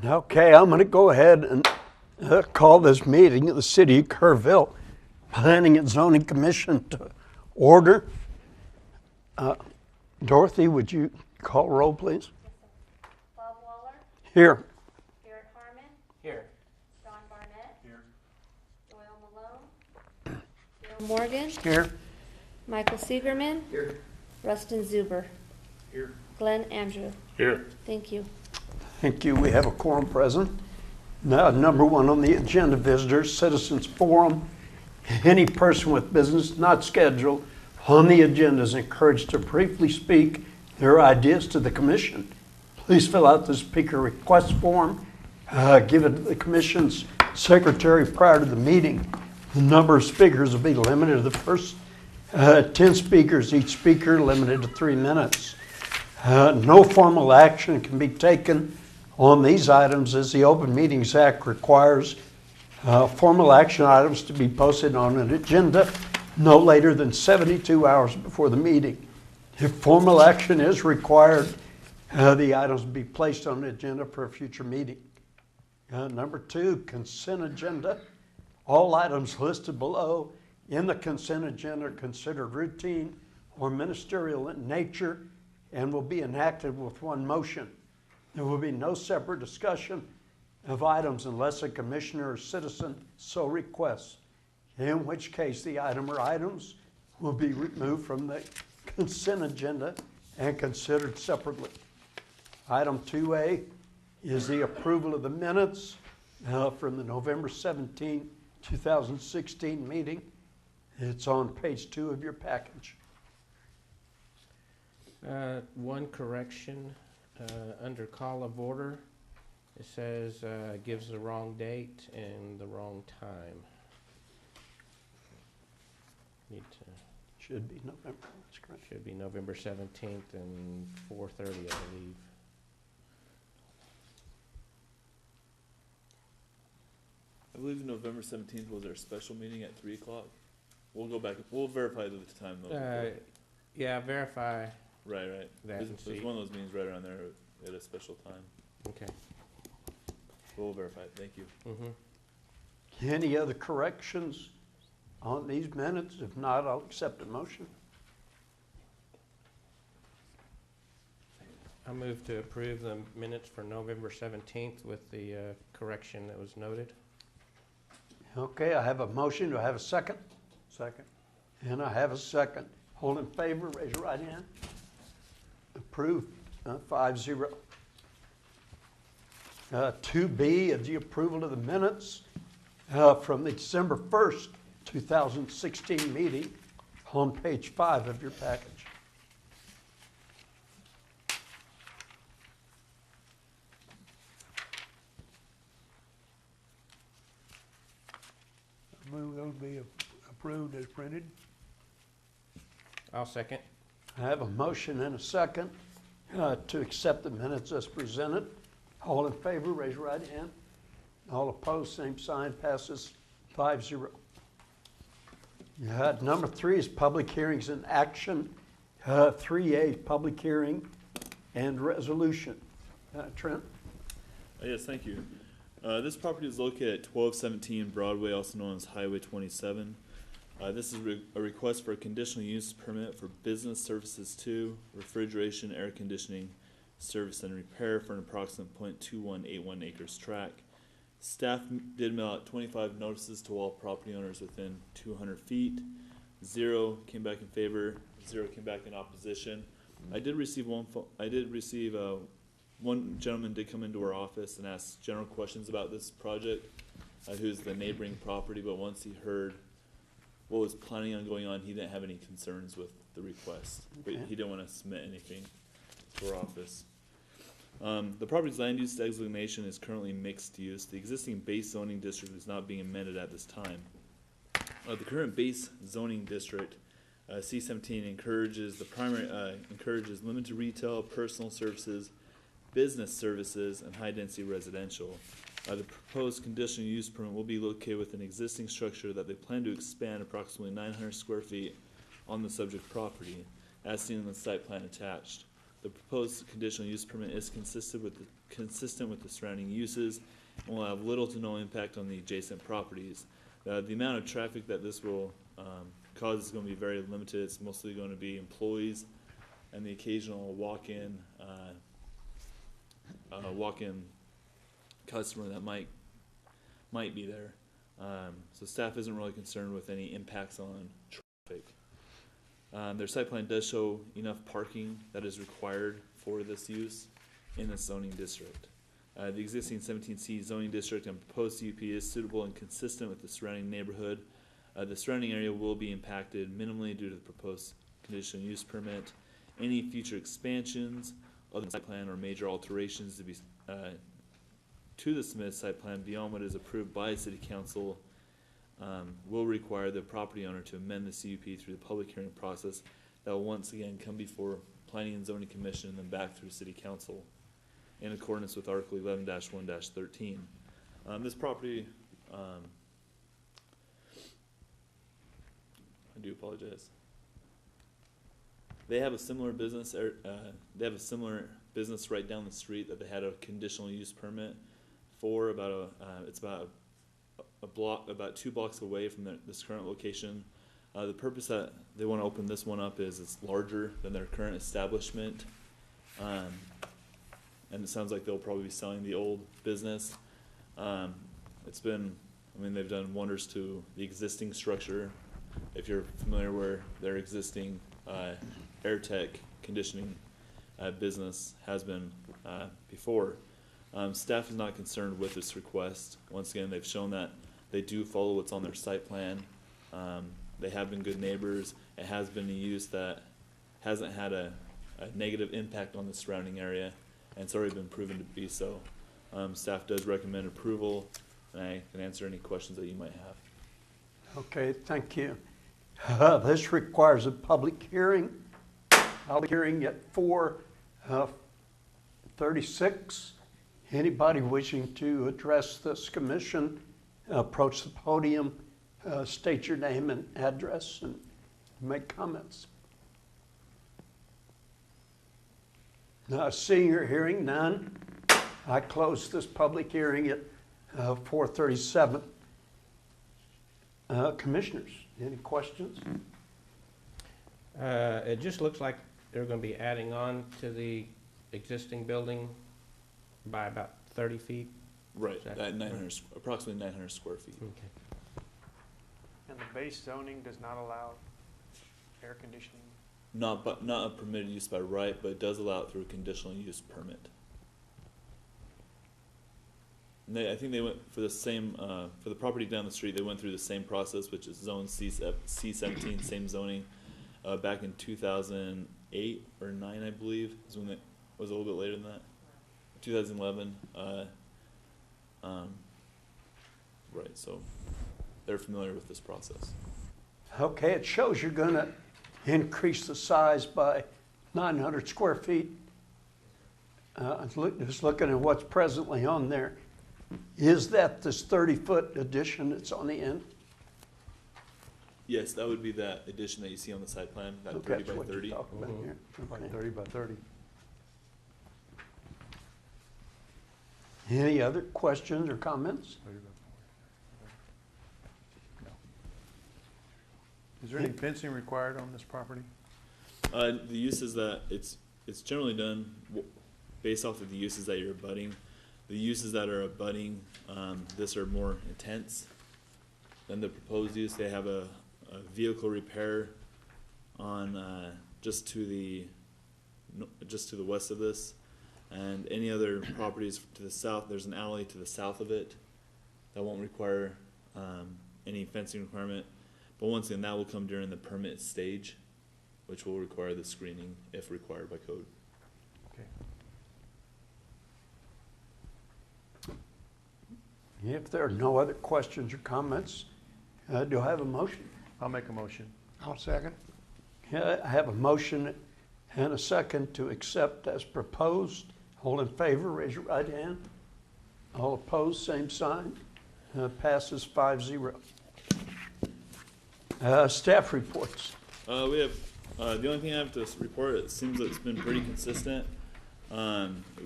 Okay, I'm going to go ahead and call this meeting of the City of Kerrville Planning and Zoning Commission to order. Dorothy, would you call roll, please? Yes, sir. Bob Waller. Here. Garrett Harmon. Here. John Barnett. Here. Doyle Malone. Bill Morgan. Here. Michael Siegerman. Here. Rustin Zuber. Here. Glenn Andrew. Here. Thank you. Thank you. We have a quorum present. Now, number one on the agenda, visitors, citizens forum. Any person with business not scheduled on the agenda is encouraged to briefly speak their ideas to the commission. Please fill out the speaker request form. Give it to the commission's secretary prior to the meeting. The number of speakers will be limited to the first 10 speakers, each speaker limited to 3 minutes. No formal action can be taken on these items as the Open Meetings Act requires formal action items to be posted on an agenda no later than 72 hours before the meeting. If formal action is required, the items will be placed on the agenda for a future meeting. Number two, consent agenda. All items listed below in the consent agenda are considered routine or ministerial in nature and will be enacted with one motion. There will be no separate discussion of items unless a commissioner or citizen so requests, in which case the item or items will be removed from the consent agenda and considered separately. Item 2A is the approval of the minutes from the November 17, 2016 meeting. It's on page 2 of your package. One correction, under call of order, it says gives the wrong date and the wrong time. Need to, Should be November, that's correct. should be November 17th and 4:30, I believe. I believe November 17th was our special meeting at 3 o'clock. We'll go back, we'll verify the time though. Yeah, verify Right. that and see. There's one of those meetings right around there at a special time. Okay. We'll verify it, thank you. Mm-hmm. Any other corrections on these minutes? If not, I'll accept a motion. I move to approve the minutes for November 17th with the correction that was noted. Okay, I have a motion. Do I have a second? Second. And I have a second. All in favor, raise your right hand. Approved, 5-0. 2B is the approval of the minutes from the December 1st, 2016 meeting on page 5 of your package. I move those be approved as printed. I'll second. I have a motion and a second to accept the minutes as presented. All in favor, raise your right hand. All opposed, same sign, passes 5-0. Number 3 is public hearings and action. 3A, public hearing and resolution. Trent? Yes, thank you. This property is located at 1217 Broadway, also known as Highway 27. This is a request for a conditional use permit for business services 2, refrigeration, air conditioning, service and repair for an approximate 0.2181 acres tract. Staff did mail out 25 notices to all property owners within 200 feet. 0 came back in favor, 0 came back in opposition. I did receive one gentleman did come into our office and ask general questions about this project, who's the neighboring property, but once he heard what was planning on going on, he didn't have any concerns with the request. Okay. But he didn't want to submit anything to our office. The property's land use designation is currently mixed use. The existing base zoning district is not being amended at this time. The current base zoning district, C17, encourages encourages limited retail, personal services, business services, and high-density residential. The proposed conditional use permit will be located with an existing structure that they plan to expand approximately 900 square feet on the subject property, as seen in the site plan attached. The proposed conditional use permit is consistent with the surrounding uses and will have little to no impact on the adjacent properties. The amount of traffic that this will cause is going to be very limited. It's mostly going to be employees and the occasional walk-in customer that might be there. So staff isn't really concerned with any impacts on traffic. Their site plan does show enough parking that is required for this use in the zoning district. The existing 17C zoning district and proposed CUP is suitable and consistent with the surrounding neighborhood. The surrounding area will be impacted minimally due to the proposed conditional use permit. Any future expansions of the site plan or major alterations to the submitted site plan beyond what is approved by City Council will require the property owner to amend the CUP through the public hearing process that will once again come before Planning and Zoning Commission and then back through City Council in accordance with Article 11-1-13. This property, I do apologize. They have a similar business. They have a similar business right down the street that they had a conditional use permit for. It's about a block, about 2 blocks away from this current location. The purpose that they want to open this one up is it's larger than their current establishment, and it sounds like they'll probably be selling the old business. They've done wonders to the existing structure. If you're familiar where their existing air tech conditioning business has been before. Staff is not concerned with this request. Once again, they've shown that they do follow what's on their site plan. They have been good neighbors. It has been a use that hasn't had a negative impact on the surrounding area, and it's already been proven to be so. Staff does recommend approval, and I can answer any questions that you might have. Okay, thank you. This requires a public hearing. Public hearing at 4:36. Anybody wishing to address this commission, approach the podium, state your name and address, and make comments. Now, seeing or hearing none, I close this public hearing at 4:37. Commissioners, any questions? It just looks like they're going to be adding on to the existing building by about 30 feet. Right, Is that- at approximately 900 square feet. Okay. And the base zoning does not allow air conditioning? Not a permitted use by right, but it does allow it through a conditional use permit. And I think they went for the same, for the property down the street, they went through the same process, which is zone C17, same zoning, back in 2008 or 9, I believe, is when it was a little bit later than that. 2011, right, so they're familiar with this process. Okay, it shows you're going to increase the size by 900 square feet. Just looking at what's presently on there. Is that this 30-foot addition that's on the end? Yes, that would be that addition that you see on the site plan, that Okay, 30 that's by what you're 30. talking about here. Like Okay. 30 by 30. Any other questions or comments? 30 by 40. No. Is there any fencing required on this property? The uses that it's generally done based off of the uses that you're abutting. The uses that are abutting this are more intense than the proposed use. They have a vehicle repair on just to the west of this, and any other properties to the south. There's an alley to the south of it that won't require any fencing requirement. But once again, that will come during the permit stage, which will require the screening if required by code. Okay. If there are no other questions or comments, do I have a motion? I'll make a motion. I'll second. I have a motion and a second to accept as proposed. All in favor, raise your right hand. All opposed, same sign. Passes 5-0. Staff reports. We have The only thing I have to report, it seems that it's been pretty consistent. We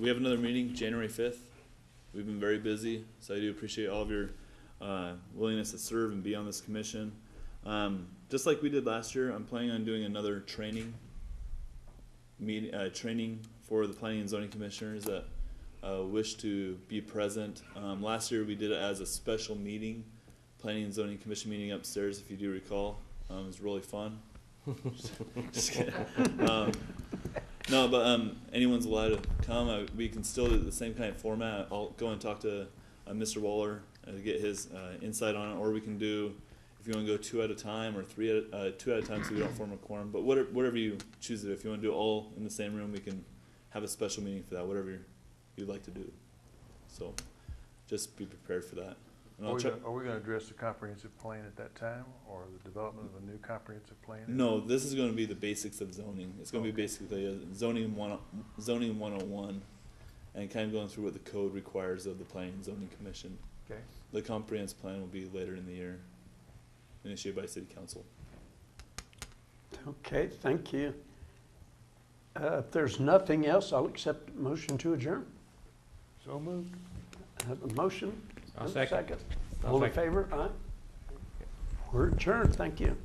have another meeting January 5th. We've been very busy, so I do appreciate all of your willingness to serve and be on this commission. Just like we did last year, I'm planning on doing another training for the planning and zoning commissioners that wish to be present. Last year we did it as a special meeting, planning and zoning commission meeting upstairs, if you do recall. It was really fun. Just kidding. No, but anyone's allowed to come. We can still do the same kind of format. I'll go and talk to Mr. Waller to get his insight on it, or we can do, if you want to go 2 at a time or 2 at a time so we don't form a quorum. But whatever you choose to do. If you want to do it all in the same room, we can have a special meeting for that, whatever you'd like to do. So just be prepared for that. And I'll check. Are we gonna address the comprehensive plan at that time, or the development of a new comprehensive plan? No, this is going to be the basics of zoning. It's going to be Okay. basically a zoning 101, and kind of going through what the code requires of the Planning and Zoning Commission. Okay. The comprehensive plan will be later in the year, initiated by City Council. Okay, thank you. If there's nothing else, I'll accept a motion to adjourn. So moved. I have a motion. I'll and a second. All in second. favor? Aye. We're adjourned. Thank you.